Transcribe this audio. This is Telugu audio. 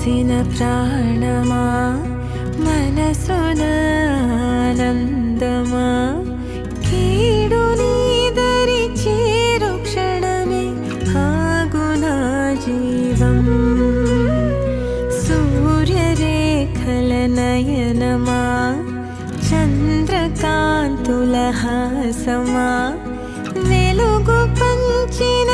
పోసిన ప్రాణమా మనసున ఆనందమా కీడు నీదరి చేరు క్షణమే ఆగునా జీవం సూర్యరేఖల నయనమా చంద్రకాంతుల హాసమా వెలుగు పంచిన